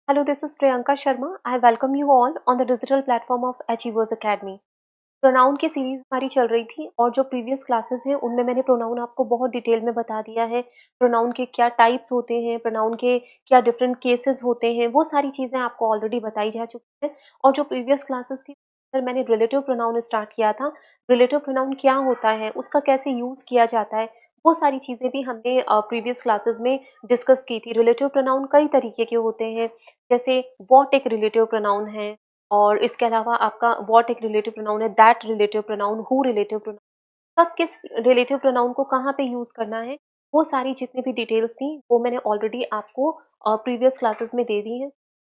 Hello, this is Priyanka Sharma. I welcome you all on the digital platform of Achievers Academy. Pronoun की series हमारी चल रही थी और जो प्रीवियस क्लासेस हैं उनमें मैंने प्रोनाउन आपको बहुत डिटेल में बता दिया है। प्रोनाउन के क्या टाइप्स होते हैं, प्रोनाउन के क्या डिफरेंट केसेस होते हैं, वो सारी चीज़ें आपको ऑलरेडी बताई जा चुकी हैं। और जो प्रीवियस क्लासेस थी फिर मैंने रिलेटिव प्रोनाउन स्टार्ट किया था। रिलेटिव प्रोनाउन क्या होता है, उसका कैसे यूज़ किया जाता है, वो सारी चीज़ें भी हमने प्रीवियस क्लासेस में डिस्कस की थी। रिलेटिव प्रोनाउन कई तरीके के होते हैं, जैसे व्हाट एक रिलेटिव प्रोनाउन है, और इसके अलावा आपका व्हाट एक रिलेटिव प्रोनाउन है, that relative pronoun, who relative pronoun, कब किस रिलेटिव प्रोनाउन को कहाँ पे यूज़ करना है, वो सारी जितनी भी डिटेल्स थी वो मैंने ऑलरेडी आपको प्रीवियस क्लासेस में दे दी हैं।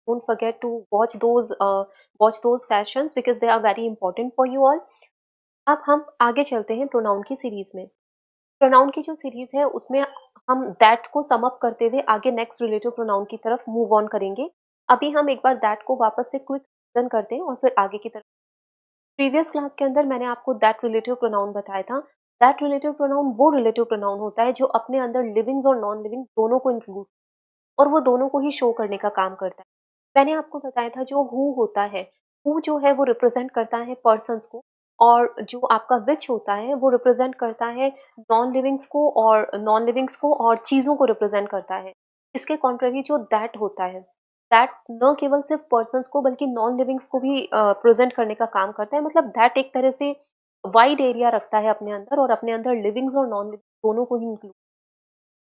Don't forget to watch those sessions because they are very important for you all. अब हम आगे चलते हैं प्रोनाउन की सीरीज़ में। प्रोनाउन की जो सीरीज़ है उसमें हम दैट को सम अप करते हुए आगे नेक्स्ट रिलेटिव प्रोनाउन की तरफ मूव ऑन करेंगे। अभी हम एक बार दैट को वापस से क्विक रिवीजन करते हैं और फिर आगे की तरफ। प्रीवियस क्लास के अंदर मैंने आपको दैट रिलेटिव प्रोनाउन बताया था। दैट रिलेटिव प्रोनाउन वो रिलेटिव प्रोनाउन होता है जो अपने अंदर लिविंग्स और नॉन लिविंग्स दोनों को इंक्लूड और वो दोनों को ही शो करने का काम करता है। मैंने आपको बताया था जो हु होता है, हु जो है वो रिप्रेजेंट करता है पर्सन्स को, और जो आपका विच होता है वो रिप्रेजेंट करता है नॉन लिविंग्स को और चीज़ों को रिप्रेजेंट करता है। इसके कॉन्ट्ररी जो दैट होता है, दैट न केवल सिर्फ पर्सन्स को बल्कि नॉन लिविंग्स को भी प्रेजेंट करने का काम करता है। मतलब दैट एक तरह से वाइड एरिया रखता है अपने अंदर और अपने अंदर लिविंग्स और नॉन लिविंग्स दोनों को ही इंक्लूड।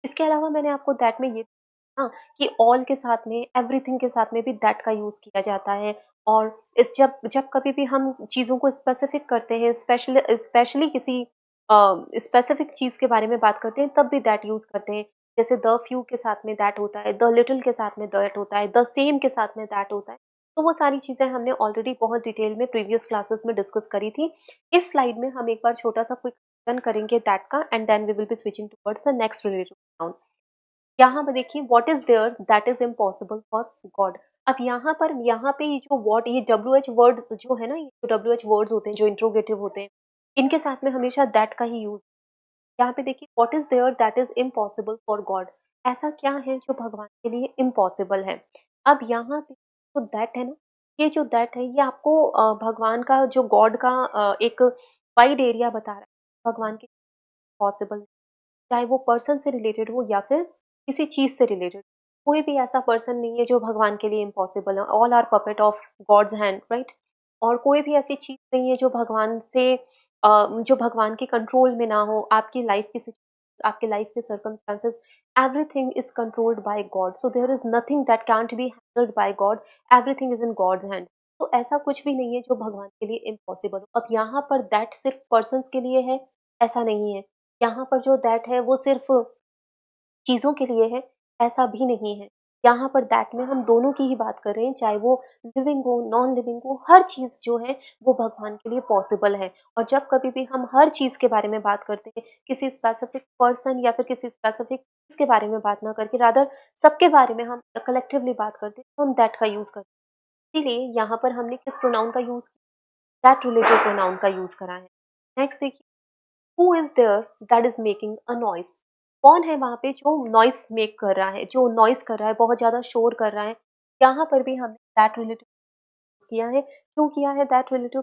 इसके अलावा मैंने आपको दैट में ये हाँ, कि ऑल के साथ में, एवरीथिंग के साथ में भी दैट का यूज़ किया जाता है। और इस जब जब कभी भी हम चीज़ों को स्पेसिफिक करते हैं, स्पेशली किसी स्पेसिफिक चीज़ के बारे में बात करते हैं, तब भी दैट यूज़ करते हैं। जैसे द फ्यू के साथ में दैट होता है, द लिटिल के साथ में दैट होता है, द सेम के साथ में दैट होता है। तो वो सारी चीज़ें हमने ऑलरेडी बहुत डिटेल में प्रीवियस क्लासेस में डिस्कस करी थी। इस स्लाइड में हम एक बार छोटा-सा क्विक रिवीजन करेंगे दैट का, and then we will be switching towards the next related noun. यहाँ पे देखिए, what is there that is impossible for God. अब यहाँ पे ये जो वर्ड, ये डब्ल्यू एच वर्ड्स जो है ना, ये जो डब्ल्यू एच वर्ड्स होते हैं जो इंट्रोगेटिव होते हैं, इनके साथ में हमेशा दैट का ही यूज। यहाँ पे देखिए, what is there that is impossible for God. ऐसा क्या है जो भगवान के लिए इम्पॉसिबल है। अब यहाँ पे जो दैट है ना, ये जो दैट है ये आपको भगवान का, जो गॉड का एक वाइड एरिया बता रहा है भगवान के पॉसिबल, चाहे वो पर्सन से रिलेटेड हो या फिर किसी चीज़ से रिलेटेड। कोई भी ऐसा पर्सन नहीं है जो भगवान के लिए इम्पॉसिबल है। All are puppet of God's hand, right. और कोई भी ऐसी चीज़ नहीं है जो भगवान से जो भगवान के कंट्रोल में ना हो। आपकी लाइफ की सिचुएशंस, आपके लाइफ के circumstances, everything is controlled by God. So there is nothing that can't be handled by God. Everything is in God's hand. तो ऐसा कुछ भी नहीं है जो भगवान के लिए इम्पॉसिबल हो। अब यहाँ पर दैट सिर्फ पर्सन्स के लिए है, ऐसा नहीं है। यहाँ पर जो दैट है वो सिर्फ चीज़ों के लिए है, ऐसा भी नहीं है। यहाँ पर दैट में हम दोनों की ही बात कर रहे हैं, चाहे वो लिविंग हो, नॉन लिविंग हो, हर चीज़ जो है वो भगवान के लिए पॉसिबल है। और जब कभी भी हम हर चीज़ के बारे में बात करते हैं, किसी स्पेसिफिक पर्सन या फिर किसी स्पेसिफिक चीज़ के बारे में बात ना करके रादर सबके बारे में हम कलेक्टिवली बात करते हैं, तो हम दैट का यूज़ करते हैं। इसीलिए यहाँ पर हमने किस प्रोनाउन का यूज़ किया? दैट रिलेटेड प्रोनाउन का यूज़ करा है। नेक्स्ट देखिए, who is there that is making a noise. कौन है वहां पे जो नॉइस मेक कर रहा है, जो नॉइस कर रहा है, बहुत ज्यादा शोर कर रहा है। यहाँ पर भी हमने दैट रिलेटिव किया है। क्यों किया है दैट रिलेटिव?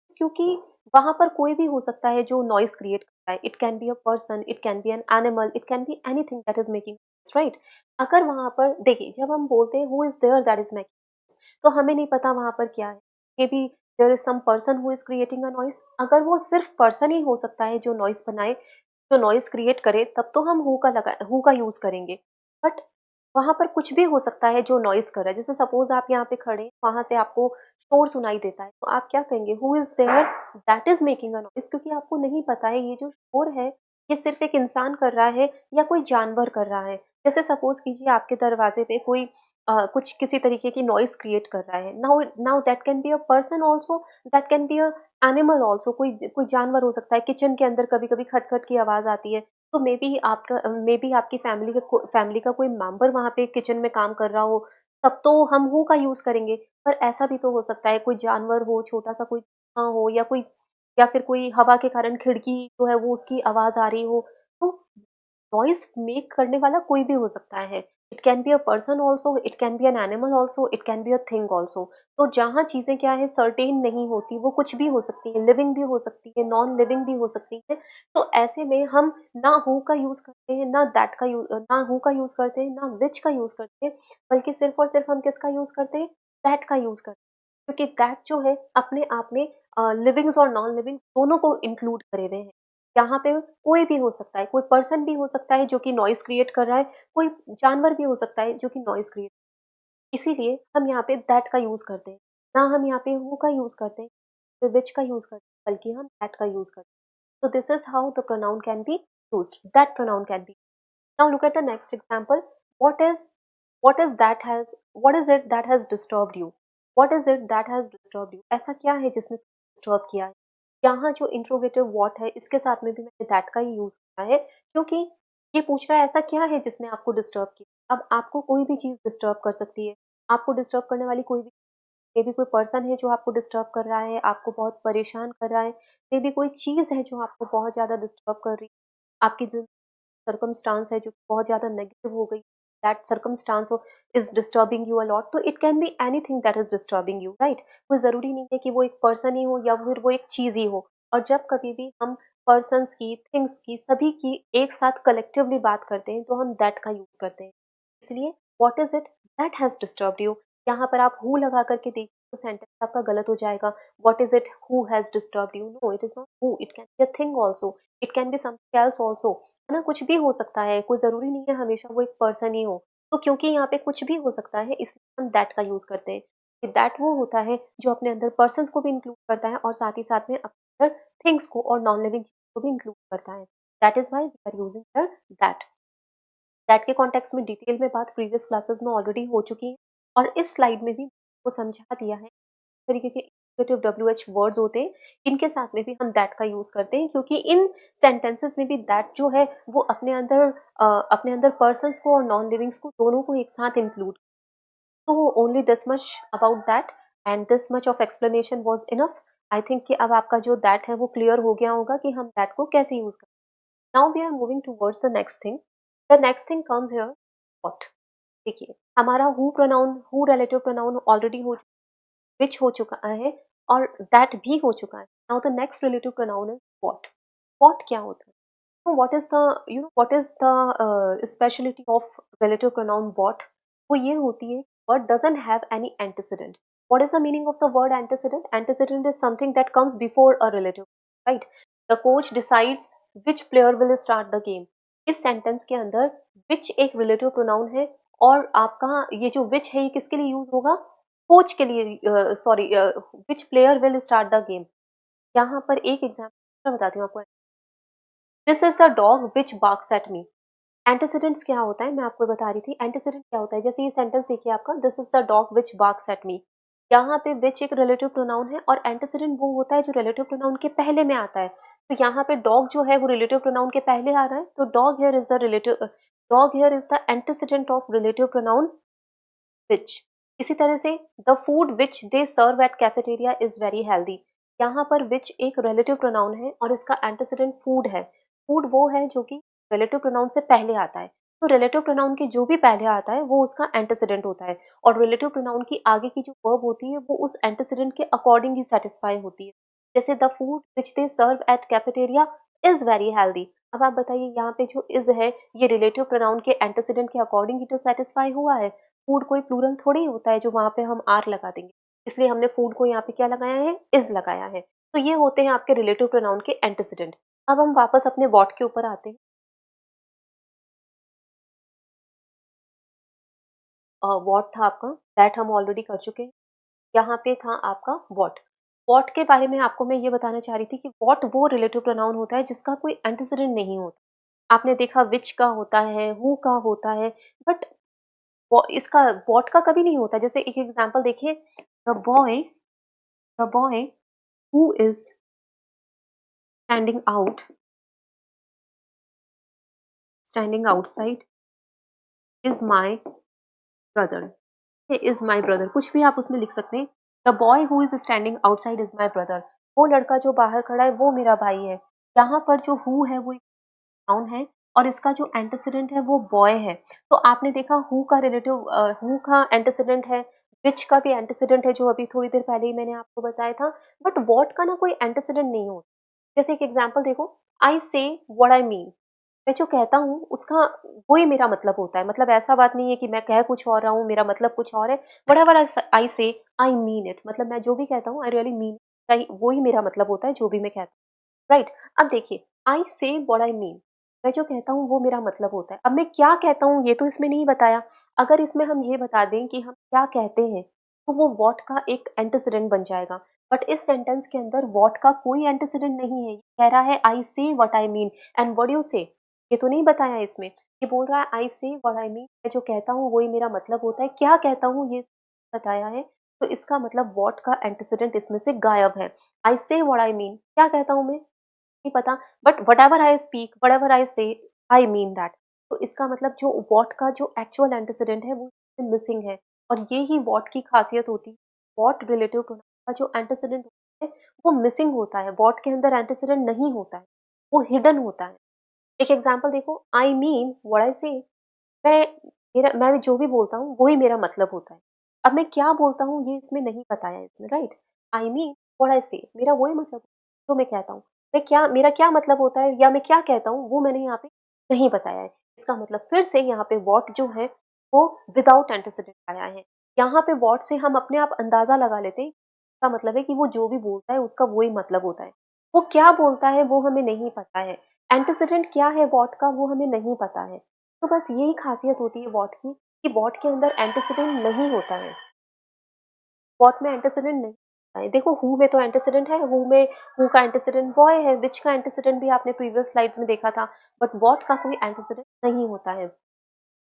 क्योंकि वहां पर कोई भी हो सकता है जो नॉइस क्रिएट कर रहा है। It can be a person, it can be an animal, it can be anything that is making, right. अगर वहां पर देखिए, जब हम बोलते हैं who is there that is making, तो हमें नहीं पता वहां पर क्या है। Maybe there is some person who is creating a noise. अगर वो सिर्फ पर्सन ही हो सकता है जो नॉइस बनाए, जो नॉइस क्रिएट करे, तब तो हम हु का यूज करेंगे। बट वहां पर कुछ भी हो सकता है जो नॉइस कर रहा है। जैसे सपोज आप यहाँ पे खड़े, वहां से आपको शोर सुनाई देता है, तो आप क्या कहेंगे? Who is there that is making a noise. क्योंकि आपको नहीं पता है ये जो शोर है ये सिर्फ एक इंसान कर रहा है या कोई जानवर कर रहा है। जैसे सपोज कीजिए आपके दरवाजे पे कोई कुछ किसी तरीके की नॉइस क्रिएट कर रहा है। Now now that can be a person also, that can be a animal also. कोई कोई जानवर हो सकता है। किचन के अंदर कभी कभी खटखट की आवाज आती है, तो मे बी आपकी फैमिली का कोई मेंबर वहां पे किचन में काम कर रहा हो, तब तो हम हु का यूज करेंगे। पर ऐसा भी तो हो सकता है कोई जानवर हो, छोटा सा कोई हो, या फिर कोई हवा के कारण खिड़की जो है वो उसकी आवाज आ रही हो। तो नॉइज़ मेक करने वाला कोई भी हो सकता है। It can be a person also, it can be an animal also, it can be a thing also. तो जहाँ चीज़ें क्या है सर्टेन नहीं होती, वो कुछ भी हो सकती है, लिविंग भी हो सकती है, नॉन लिविंग भी हो सकती है। तो ऐसे में हम ना हू का यूज़ करते हैं, ना दैट का ना हू का यूज़ करते हैं, ना व्हिच का यूज़ करते हैं, बल्कि सिर्फ़ और सिर्फ़ हम किसका यूज़ करते हैं? दैट का यूज़ करते हैं। क्योंकि दैट जो है अपने आप में लिविंग्स और नॉन लिविंग्स दोनों को इंक्लूड करे हुए हैं। यहाँ पे कोई भी हो सकता है, कोई पर्सन भी हो सकता है जो कि नॉइज़ क्रिएट कर रहा है, कोई जानवर भी हो सकता है जो कि नॉइज़ क्रिएट, इसीलिए हम यहाँ पे दैट का यूज़ करते हैं। ना हम यहाँ पे हू का यूज़ करते हैं, फिर व्हिच का यूज़ करते हैं, बल्कि हम दैट का यूज़ करते हैं। So this is how the pronoun can be used. That pronoun can be. Now look at the next example. What is what is that has what is it that has disturbed you? What is it that has disturbed you? ऐसा क्या है जिसने disturb किया है? यहाँ जो interrogative what है इसके साथ में भी मैंने दैट का ही यूज किया है, क्योंकि ये पूछ रहा है ऐसा क्या है जिसने आपको डिस्टर्ब किया। अब आपको कोई भी चीज डिस्टर्ब कर सकती है, आपको डिस्टर्ब करने वाली कोई भी, मे बी कोई पर्सन है जो आपको डिस्टर्ब कर रहा है, आपको बहुत परेशान कर रहा है, मे बी कोई चीज़ है जो आपको बहुत ज़्यादा डिस्टर्ब कर रही है, आपकी सर्कमस्टांस है जो बहुत ज़्यादा नेगेटिव हो गई, that circumstance is disturbing you a lot. तो it can be anything that is disturbing you, right. कोई ज़रूरी नहीं है कि वो एक पर्सन ही हो या फिर वो एक चीज़ ही हो। और जब कभी भी हम पर्सन्स की, थिंग्स की, सभी की एक साथ कलेक्टिवली बात करते हैं तो हम दैट का यूज़ करते हैं। इसलिए what is it that has disturbed you, यहाँ पर आप हु लगा करके देखिए तो सेंटेंस आपका गलत हो जाएगा। What is it who has disturbed you, no it is not who, it can be a thing also, it can be something else also, है ना। कुछ भी हो सकता है, कोई ज़रूरी नहीं है हमेशा वो एक पर्सन ही हो। तो क्योंकि यहाँ पे कुछ भी हो सकता है इसलिए हम दैट का यूज़ करते हैं। कि दैट वो होता है जो अपने अंदर पर्सन्स को भी इंक्लूड करता है और साथ ही साथ में अपने अंदर थिंग्स को और नॉन लिविंग चीज़ को भी इंक्लूड करता है। That is why we are using here that. That के कॉन्टेक्स्ट में डिटेल में बात प्रीवियस क्लासेस में ऑलरेडी हो चुकी है और इस स्लाइड में भी वो समझा दिया है। इस तरीके के इंडिकेटिव WH वर्ड्स होते हैं, इनके साथ में भी हम दैट का यूज़ करते हैं क्योंकि इन सेंटेंसेस में भी दैट जो है वो अपने अंदर पर्सन्स को और नॉन लिविंग्स को दोनों को एक साथ इंक्लूड। तो only this much about that and this much of explanation was enough. I think कि अब आपका जो दैट है वो क्लियर हो गया होगा कि हम दैट को कैसे यूज़ करते हैं। Now we are moving towards the next thing. The next thing comes here what. देखिए हमारा who pronoun, who relative pronoun already हो, विच हो चुका है और दैट भी हो चुका है। Now the next relative pronoun is what. What क्या होता है? तो what is the what is the speciality of relative pronoun what? वो ये होती है word doesn't have any antecedent. What is the meaning of the word antecedent? Antecedent is something that comes before a relative, right. The coach decides which player will start the game. इस sentence के अंदर विच एक relative pronoun है और आपका ये जो विच है ये किसके लिए यूज होगा? कोच के लिए, sorry, which player will start the game. यहाँ पर एक एग्जाम्पल बताती हूँ आपको। This is the dog which barks at me. Antecedents क्या होता है मैं आपको बता रही थी। एंटीसीडेंट क्या होता है, जैसे ये सेंटेंस देखिए आपका, this is the dog which barks at me. यहाँ पे विच एक रिलेटिव प्रोनाउन है और एंटीसीडेंट वो होता है जो रिलेटिव प्रोनाउन के पहले में आता है। तो यहाँ पे डॉग जो है वो रिलेटिव प्रोनाउन के पहले आ रहा है, तो dog here is the antecedent of relative pronoun which. इसी तरह से the food which they serve at cafeteria is very healthy. यहाँ पर विच एक रिलेटिव प्रोनाउन है और इसका एंटीसीडेंट फूड है। फूड वो है जो कि रिलेटिव प्रोनाउन से पहले आता है। तो रिलेटिव प्रोनाउन के जो भी पहले आता है वो उसका एंटीसीडेंट होता है और रिलेटिव प्रोनाउन की आगे की जो वर्ब होती है वो उस एंटीसीडेंट के अकॉर्डिंग ही सेटिस्फाई होती है। जैसे the food which they serve at cafeteria is very healthy. अब आप बताइए यहाँ पे जो इज है ये रिलेटिव प्रोनाउन के एंटीसीडेंट के अकॉर्डिंग ही तो सेटिस्फाई हुआ है। फूड कोई प्लूरल थोड़ी होता है जो वहाँ पे हम आर लगा देंगे, इसलिए हमने फूड को यहाँ पे क्या लगाया है? इज लगाया है। तो ये होते हैं आपके रिलेटिव प्रोनाउन के एंटीसीडेंट। अब हम वापस अपने व्हाट के ऊपर आते हैं। व्हाट था आपका, दैट हम ऑलरेडी कर चुके हैं। यहाँ पे था आपका व्हाट। व्हाट के बारे में आपको मैं ये बताना चाह रही थी कि व्हाट वो रिलेटिव प्रोनाउन होता है जिसका कोई एंटीसीडेंट नहीं होता। आपने देखा विच का होता है, हु का होता है, बट इसका व्हाट का कभी नहीं होता। जैसे एक एग्जांपल देखिए, the boy the boy who is standing outside is my brother. Is my brother कुछ भी आप उसमें लिख सकते हैं। The boy who is standing outside is my brother. वो लड़का जो बाहर खड़ा है वो मेरा भाई है। यहाँ पर जो हु है वो एक नाउन है और इसका जो एंटीसीडेंट है वो बॉय है। तो आपने देखा हु का रिलेटिव हु का एंटीसीडेंट है, व्हिच का भी एंटीसीडेंट है जो अभी थोड़ी देर पहले ही मैंने आपको बताया था, बट व्हाट का ना कोई एंटीसीडेंट नहीं होता। जैसे एक एग्जांपल देखो, आई से व्हाट आई मीन। मैं जो कहता हूँ उसका वही मेरा मतलब होता है। मतलब ऐसा बात नहीं है कि मैं कह कुछ और रहा हूँ, मेरा मतलब कुछ और है। व्हाटएवर आई से आई मीन इट। मतलब मैं जो भी कहता हूँ आई रियली मीन, वही मेरा मतलब होता है जो भी मैं कहता हूँ। राइट। अब देखिए, आई से व्हाट आई मीन, मैं जो कहता हूँ वो मेरा मतलब होता है। अब मैं क्या कहता हूँ ये तो इसमें नहीं बताया। अगर इसमें हम ये बता दें कि हम क्या कहते हैं तो वो व्हाट का एक एंटीसीडेंट बन जाएगा। बट इस सेंटेंस के अंदर व्हाट का कोई एंटीसीडेंट नहीं है। ये कह रहा है आई से what I mean and what you से, ये तो नहीं बताया इसमें। ये बोल रहा है आई से व्हाट आई मीन, मैं जो कहता हूँ वही मेरा मतलब होता है। क्या कहता हूँ ये बताया है, तो इसका मतलब व्हाट का एंटीसीडेंट इसमें से गायब है। आई से व्हाट आई मीन, क्या कहता हूँ मैं नहीं पता, but whatever I speak, whatever I से, आई मीन दैट। तो इसका मतलब जो व्हाट का जो एक्चुअल एंटीसीडेंट है वो मिसिंग है। और ये ही व्हाट की खासियत होती है। व्हाट रिलेटिव प्रोनाउन का जो एंटीसीडेंट होता है वो मिसिंग होता है। व्हाट के अंदर एंटीसीडेंट नहीं होता है, वो हिडन होता है। एक एग्जांपल देखो, आई मीन व्हाट आई से। मैं मैं जो भी बोलता हूँ वही मेरा मतलब होता है। अब मैं क्या बोलता हूँ ये इसमें नहीं बताया इसमें, right. I mean what I से, मेरा वही मतलब जो मैं कहता हूँ। मैं क्या, मेरा क्या मतलब होता है या मैं क्या कहता हूँ वो मैंने यहाँ पे नहीं बताया है। इसका मतलब फिर से यहाँ पे व्हाट जो है वो विदाउट एंटीसीडेंट आया है। यहाँ पे व्हाट से हम अपने आप अंदाजा लगा लेते हैं। इसका मतलब है कि वो जो भी बोलता है उसका वही मतलब होता है। वो क्या बोलता है वो हमें नहीं पता है। एंटीसीडेंट क्या है व्हाट का वो हमें नहीं पता है। तो बस यही खासियत होती है व्हाट की, कि व्हाट के अंदर एंटीसीडेंट नहीं होता है। व्हाट में एंटीसीडेंट नहीं होता है। देखो हु में तो एंटीसीडेंट है, हु में हु का एंटीसीडेंट बॉय है, विच का एंटीसीडेंट भी आपने प्रीवियस स्लाइड्स में देखा था, बट व्हाट का कोई एंटीसीडेंट नहीं होता है।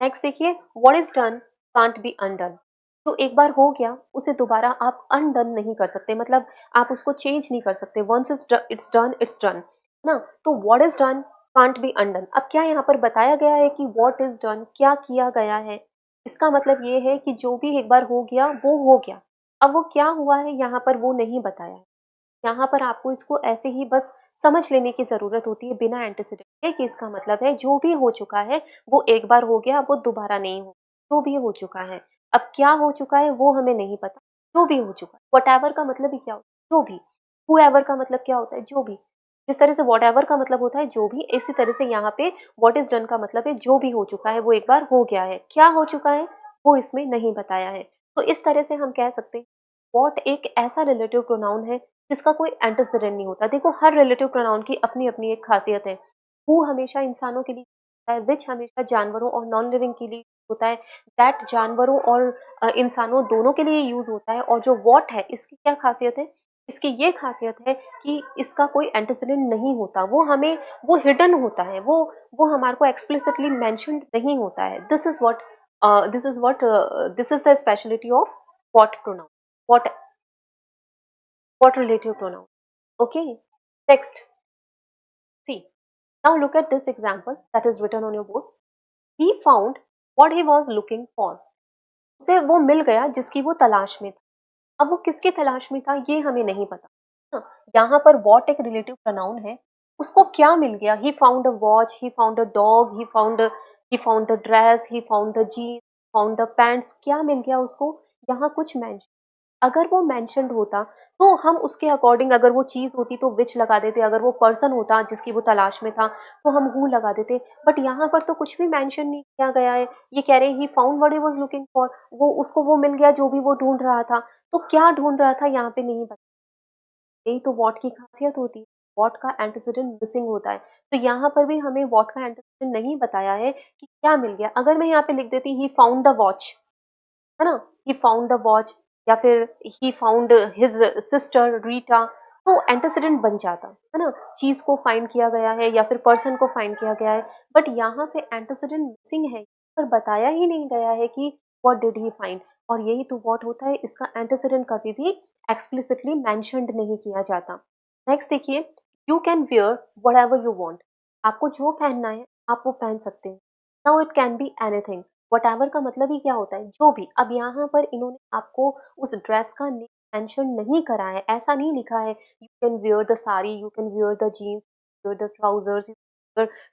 नेक्स्ट देखिए, what is done can't be undone. तो एक बार हो गया उसे दोबारा आप अनडन नहीं कर सकते, मतलब आप उसको चेंज नहीं कर सकते। Once it's done it's done, है ना। तो what is done can't be undone. अब क्या यहाँ पर बताया गया है कि व्हाट इज डन क्या किया गया है। इसका मतलब ये है कि जो भी एक बार हो गया वो हो गया। अब वो क्या हुआ है यहाँ पर वो नहीं बताया है। यहाँ पर आपको इसको ऐसे ही बस समझ लेने की ज़रूरत होती है बिना एंटीसीडेंट के, कि इसका मतलब है जो भी हो चुका है वो एक बार हो गया, वो दोबारा नहीं हो। जो भी हो चुका है, अब क्या हो चुका है वो हमें नहीं पता। जो भी हो चुका है, वट का मतलब ही क्या होता है, जो भी। हु का मतलब क्या होता है, जो भी। जिस तरह से वट का मतलब होता है जो भी, इसी तरह से यहाँ पे व्हाट इज डन का मतलब है जो भी हो चुका है वो एक बार हो गया है। क्या हो चुका है वो इसमें नहीं बताया है। तो इस तरह से हम कह सकते हैं व्हाट एक ऐसा रिलेटिव प्रोनाउन है जिसका कोई एंटीसीडेंट नहीं होता। देखो हर रिलेटिव प्रोनाउन की अपनी अपनी एक खासियत है। हु हमेशा इंसानों के लिए होता है, विच हमेशा जानवरों और नॉन लिविंग के लिए होता है, दैट जानवरों और इंसानों दोनों के लिए यूज होता है। और जो व्हाट है इसकी क्या खासियत है, इसकी ये खासियत है कि इसका कोई एंटीसीडेंट नहीं होता। वो हमें, वो हिडन होता है, वो हमारे को एक्सप्लिसिटली मेंशन्ड नहीं होता है। This is the speciality of what pronoun, what what relative pronoun. Okay, next, see, now look at this example that is written on your board. He found what he was looking for. उसे वो मिल गया जिसकी वो तलाश में था। अब वो किसकी तलाश में था ये हमें नहीं पता। हाँ, यहाँ पर what एक रिलेटिव प्रोनाउन है, उसको क्या मिल गया। He found a watch, he found a dog, he found the dress, he found the jeans, found the pants. क्या मिल गया उसको, यहाँ कुछ मेंशन। अगर वो मेंशन्ड होता तो हम उसके अकॉर्डिंग, अगर वो चीज़ होती तो विच लगा देते, अगर वो पर्सन होता जिसकी वो तलाश में था तो हम हु लगा देते। बट यहाँ पर तो कुछ भी मेंशन नहीं किया गया है। ये कह रहे he found what he was looking for, वो उसको वो मिल गया जो भी वो ढूंढ रहा था। तो क्या ढूंढ रहा था यहाँ पे नहीं पता। यही तो व्हाट की खासियत होती है, व्हाट का एंटीसीडेंट मिसिंग होता है। तो यहाँ पर भी हमें व्हाट का एंटीसीडेंट नहीं बताया है कि क्या मिल गया। अगर मैं यहाँ पे लिख देती ही फाउंड द वॉच, है ना, ही फाउंड द वॉच, या फिर he found his sister Rita, तो एंटीसीडेंट बन जाता, है ना। चीज को फाइंड किया गया है या फिर पर्सन को फाइंड किया गया है, बट यहाँ पे एंटीसीडेंट मिसिंग है, पर बताया ही नहीं गया है कि व्हाट डिड ही फाइंड। और यही तो व्हाट होता है, इसका एंटीसीडेंट कभी भी एक्सप्लिसिटली मेंशन्ड नहीं किया जाता। नेक्स्ट देखिए, you can wear whatever you want. आपको जो पहनना है आप वो पहन सकते हैं। Now it can be anything. Whatever का मतलब ही क्या होता है, जो भी। अब यहाँ पर इन्होंने आपको उस ड्रेस का नेम मेंशन नहीं करा है, ऐसा नहीं लिखा है you can wear the sari, you can wear the jeans, wear the trousers,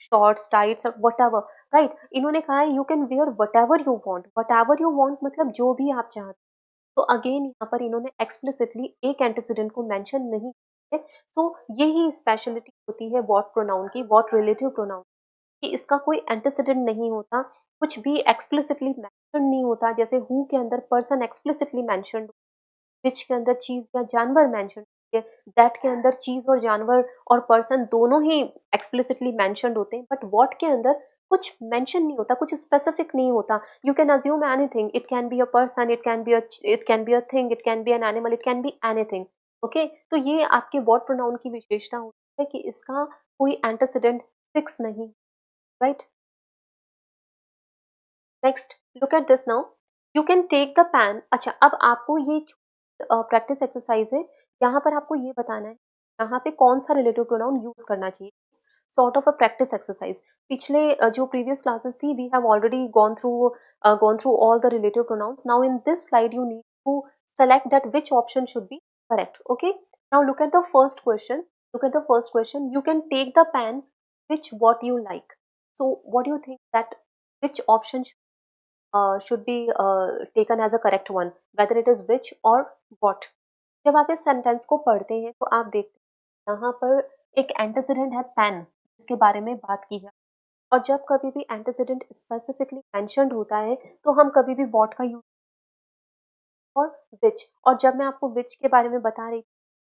shorts, tights, whatever, right? इन्होंने कहा है you can wear whatever you want मतलब जो भी आप चाहते हो। तो अगेन यहाँ पर इन्होंने एक्सप्लिसिटली एक एंटीसीडेंट को मेंशन नहीं किया है। सो यही स्पेशलिटी होती है व्हाट प्रोनाउन की, व्हाट रिलेटिव प्रोनाउन, कि इसका कोई एंटीसीडेंट नहीं होता, कुछ भी एक्सप्लिसिटली मेंशन नहीं होता। जैसे हु के अंदर पर्सन एक्सप्लिसिटली मेंशन्ड, व्हिच के अंदर चीज़ या जानवर मेंशन है, दैट के अंदर चीज़ और जानवर और पर्सन दोनों ही एक्सप्लिसिटली मेंशन्ड होते हैं, बट व्हाट के अंदर कुछ मेंशन नहीं होता, कुछ स्पेसिफिक नहीं होता। You can assume anything, it can be a person, it can be a thing, it can be an animal, it can be anything. Okay, तो ये आपके व्हाट प्रोनाउन की विशेषता होती है कि इसका कोई एंटीसीडेंट फिक्स नहीं, right? Next, look at this now, you can take the pen. अच्छा, अब आपको ये प्रैक्टिस एक्सरसाइज है, यहाँ पर आपको ये बताना है यहाँ पे कौन सा रिलेटिव प्रोनाउन यूज करना चाहिए। Sort of a practice exercise. पिछले जो प्रीवियस क्लासेस थी, we have already gone through all the relative pronouns. Now in this slide you need to select that which option should be correct. Okay, now look at the first question. You can take the pen, which what you like. So what do you think that which option should be taken as a correct one, whether it is which or what? जब आप इस sentence को पढ़ते हैं तो आप देखते हैं यहाँ पर एक एंटीसीडेंट है पेन, जिसके बारे में बात की जाए। और जब कभी भी एंटीसीडेंट स्पेसिफिकली मेंशन्ड होता है तो हम कभी भी व्हाट का यूज और विच। और जब मैं आपको विच के बारे में बता रही थी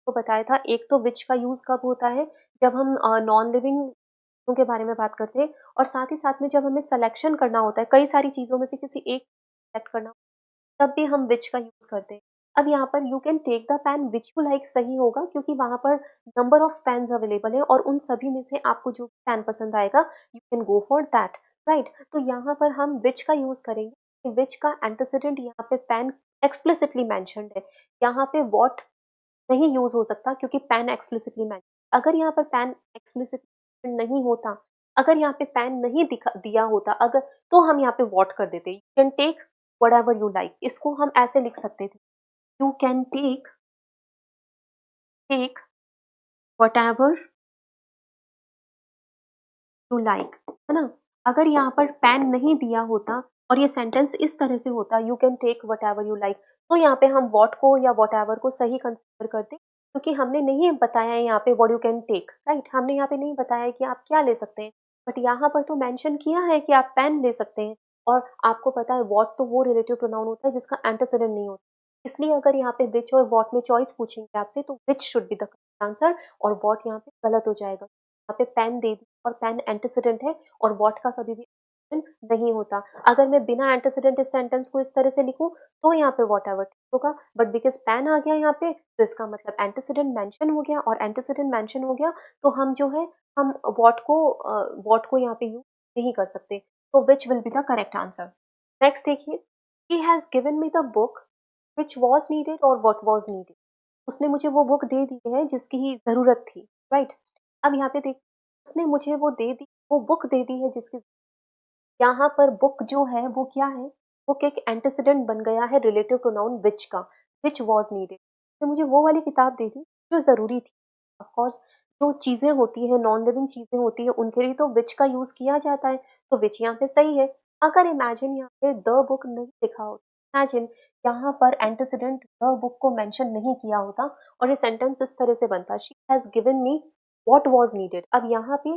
तो बताया था, एक तो विच का यूज कब होता है जब हम नॉन लिविंग के बारे में बात करते हैं, और साथ ही साथ में जब हमें सिलेक्शन करना होता है कई सारी चीजों में से किसी एक सेलेक्ट करना, तब भी हम विच का यूज करते हैं। अब यहाँ पर you can take the pen which you like सही होगा, क्योंकि वहां पर नंबर ऑफ पेन्स अवेलेबल है और उन सभी में से आपको जो पेन पसंद आएगा you can go for that, right? तो यहाँ पर हम विच का यूज करेंगे। विच का एंटीसीडेंट यहाँ पे पेन एक्सप्लिसिटली मैंशनड है, यहाँ पे वॉट नहीं यूज हो सकता क्योंकि पेन एक्सप्लिसिटली मैंशन। अगर यहाँ पर पेन एक्सप्लिसिटली नहीं होता, अगर यहाँ पे पेन नहीं दिया होता अगर, तो हम यहाँ पे वॉट कर देते। You can take whatever you like, इसको हम ऐसे लिख सकते थे, you can take whatever you like, है ना? अगर यहाँ पर पेन नहीं दिया होता और ये सेंटेंस इस तरह से होता, you can take whatever you like, तो यहाँ पे हम what को या whatever को सही कंसीडर करते, क्योंकि हमने नहीं बताया है यहाँ पे what you can take, right? हमने यहाँ पे नहीं बताया है कि आप क्या ले सकते हैं, बट यहाँ पर तो मेंशन किया है कि आप पेन ले सकते हैं। और आपको पता है what तो वो रिलेटिव प्रोनाउन होता है जिसका एंटीसीडेंट नहीं होता, इसलिए अगर यहाँ पे विच और what में चॉइस पूछेंगे आपसे तो which should be the answer और what यहाँ पे गलत हो जाएगा। यहाँ पे पेन दे दी और पेन एंटीसीडेंट है और व्हाट का कभी भी एंटीसीडेंट नहीं होता। अगर मैं बिना एंटीसीडेंट इस सेंटेंस को इस तरह से लिखूं तो यहाँ पे वॉट एवर होगा, बट बिकॉज पेन आ गया यहाँ पे तो इसका मतलब एंटीसीडेंट मेंशन हो गया, और एंटीसीडेंट मेंशन हो गया तो हम जो है हम वॉट को यहाँ पे यूज नहीं कर सकते। तो which will be the correct answer. Next देखिए, he has given me the book which was needed और वॉट वॉज नीडेड। उसने मुझे वो बुक दे दी है जिसकी ही जरूरत थी, राइट? अब यहाँ पे देखिए, उसने मुझे वो बुक दे दी है जिसकी, यहाँ पर बुक जो है वो क्या है, बुक एक एंटीसीडेंट बन गया है रिलेटिव प्रोनाउन विच का, विच वॉज नीडेड। तो मुझे वो वाली किताब दे दी जो ज़रूरी थी। ऑफ कोर्स जो चीज़ें होती है, नॉन लिविंग चीज़ें होती है, उनके लिए तो विच का यूज़ किया जाता है, तो विच यहाँ पे सही है। अगर इमेजिन यहाँ पे द बुक नहीं लिखा होता, इमेजिन यहाँ पर एंटीसीडेंट द बुक को मेंशन नहीं किया होता और ये सेंटेंस इस तरह से बनता, she has given me what was needed. अब यहाँ पे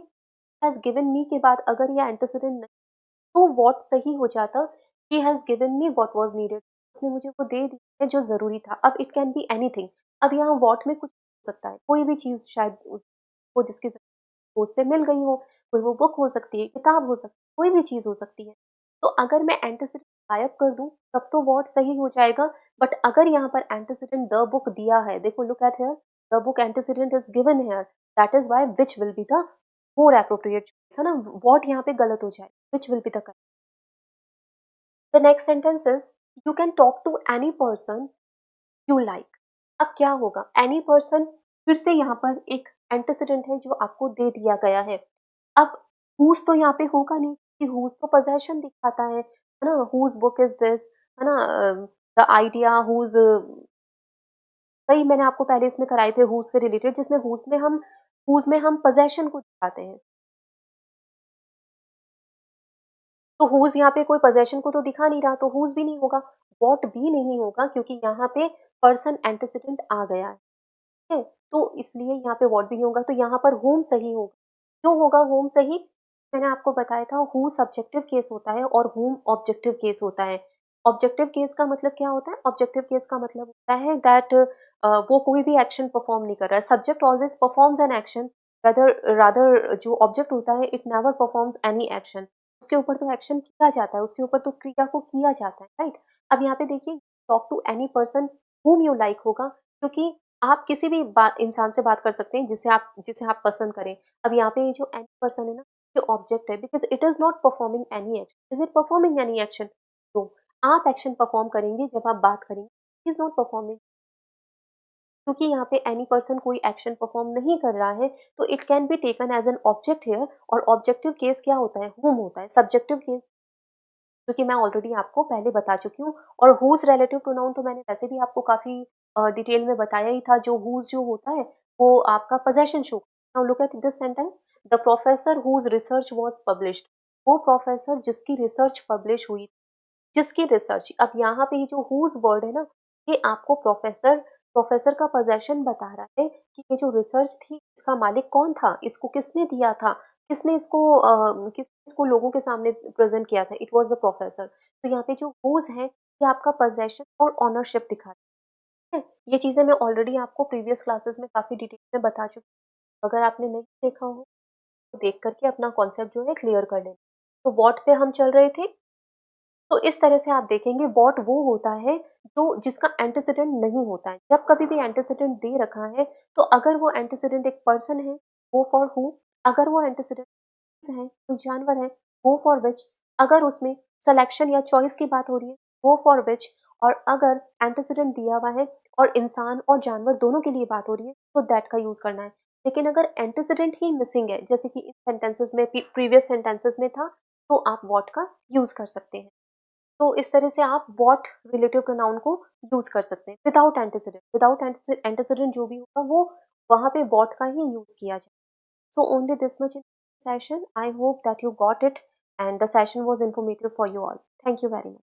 हैज़ गिवन मी के बाद अगर ये एंटीसीडेंट नहीं तो व्हाट सही हो जाता, she has given me what was needed. उसने मुझे वो दे दी है जो ज़रूरी था। अब इट कैन बी एनीथिंग, अब यहाँ व्हाट में कुछ हो सकता है, कोई भी चीज़ शायद वो जिसकी वो उससे मिल गई हो, कोई वो बुक हो सकती है, किताब हो सकती है, कोई भी चीज़ हो सकती है। तो अगर मैं एंटीसीडेंट गायब कर दूँ तब तो व्हाट सही हो जाएगा, बट अगर यहाँ पर एंटीसीडेंट द बुक दिया है, देखो look at here, the book antecedent is given here, that is why which will be the more appropriate choice, है ना? व्हाट यहाँ पे गलत हो जाए, which will be the correct. The next sentence is you can talk to any person you like. अब क्या होगा, एनी पर्सन फिर से यहाँ पर एक एंटीसीडेंट है जो आपको दे दिया गया है। अब हुज तो यहाँ पे होगा नहीं कि हुज तो पोजेशन दिखाता है ना? हुज बुक इज दिस, है ना? द आइडिया हुज, कई मैंने आपको पहले इसमें कराए थे हुज से रिलेटेड, जिसमें हुज में हम पोजेशन को दिखाते हैं। तो हुज़ यहाँ पे कोई पोज़ेशन को तो दिखा नहीं रहा, तो हुज़ भी नहीं होगा, व्हाट भी नहीं होगा क्योंकि यहाँ पे पर्सन एंटीसीडेंट आ गया है, ठीक है? तो इसलिए यहाँ पे व्हाट भी नहीं होगा, तो यहाँ पर whom सही होगा। क्यों होगा whom सही? मैंने आपको बताया था who सब्जेक्टिव केस होता है और whom ऑब्जेक्टिव केस होता है। ऑब्जेक्टिव केस का मतलब क्या होता है? ऑब्जेक्टिव केस का मतलब होता है दैट वो कोई भी एक्शन परफ़ॉर्म नहीं कर रहा है। Subject always performs an action rather rather जो ऑब्जेक्ट होता है it never performs any action. उसके ऊपर तो एक्शन किया जाता है, उसके ऊपर तो क्रिया को किया जाता है, राइट? अब यहाँ पे देखिए talk to any person whom you like होगा क्योंकि आप किसी भी इंसान से बात कर सकते हैं जिसे आप पसंद करें। अब यहाँ पे ये जो एनी पर्सन है ना, ये ऑब्जेक्ट है because it is not performing any action. Is it performing any action? No. आप एक्शन परफॉर्म करेंगे जब आप बात करेंगे। ही इज़ नॉट परफॉर्मिंग क्योंकि यहाँ पे एनी पर्सन कोई एक्शन परफॉर्म नहीं कर रहा है, तो it can be taken as an object here और ऑब्जेक्टिव केस क्या होता है? whom होता है। सब्जेक्टिव केस जो कि मैं ऑलरेडी आपको पहले बता चुकी हूँ और whose रिलेटिव प्रोनाउन तो मैंने वैसे भी आपको काफ़ी डिटेल में बताया ही था। जो whose जो होता है, वो आपका possession show now look at this sentence the professor whose research was published वो प्रोफेसर जिसकी रिसर्च पब्लिश हुई, जिसकी रिसर्च अब यहाँ पे ये जो whose वर्ड है ना, ये आपको प्रोफेसर प्रोफेसर का पोज़ेशन बता रहा है कि ये जो रिसर्च थी इसका मालिक कौन था? इसको किसने दिया था? किसने इसको लोगों के सामने प्रेज़ेंट किया था? It was the professor. तो यहाँ पे जो whose है, ये आपका पोज़ेशन और ओनरशिप दिखाता है। ये चीज़ें मैं ऑलरेडी आपको प्रीवियस क्लासेस में काफ़ी डिटेल में बता चुकी हूँ। अगर आपने नहीं देखा हो, तो देख कर के अपना कॉन्सेप्ट जो है क्लियर कर लेना। तो व्हाट पे हम चल रहे थे? तो इस तरह से आप देखेंगे व्हाट वो होता है जो जिसका एंटीसीडेंट नहीं होता है। जब कभी भी एंटीसीडेंट दे रखा है, तो अगर वो एंटीसीडेंट एक पर्सन है, गो फॉर हू। अगर वो एंटीसीडेंट है, कोई जानवर है, गो फॉर व्हिच। अगर उसमें सिलेक्शन या चॉइस की बात हो रही है, गो फॉर व्हिच। और अगर एंटीसीडेंट दिया हुआ है और इंसान और जानवर दोनों के लिए बात हो रही है, तो दैट का यूज़ करना है। लेकिन अगर एंटीसीडेंट ही मिसिंग है, जैसे कि इन सेंटेंसेस में प्रीवियस सेंटेंसेस में था, तो आप व्हाट का यूज़ कर सकते हैं। तो इस तरह से आप व्हाट रिलेटिव प्रोनाउन को यूज़ कर सकते हैं विदाउट एंटीसीडेंट जो भी होगा वो वहाँ पे व्हाट का ही यूज़ किया जाए। So only this much in session. I hope that you got it and the session was informative for you all. Thank you very much.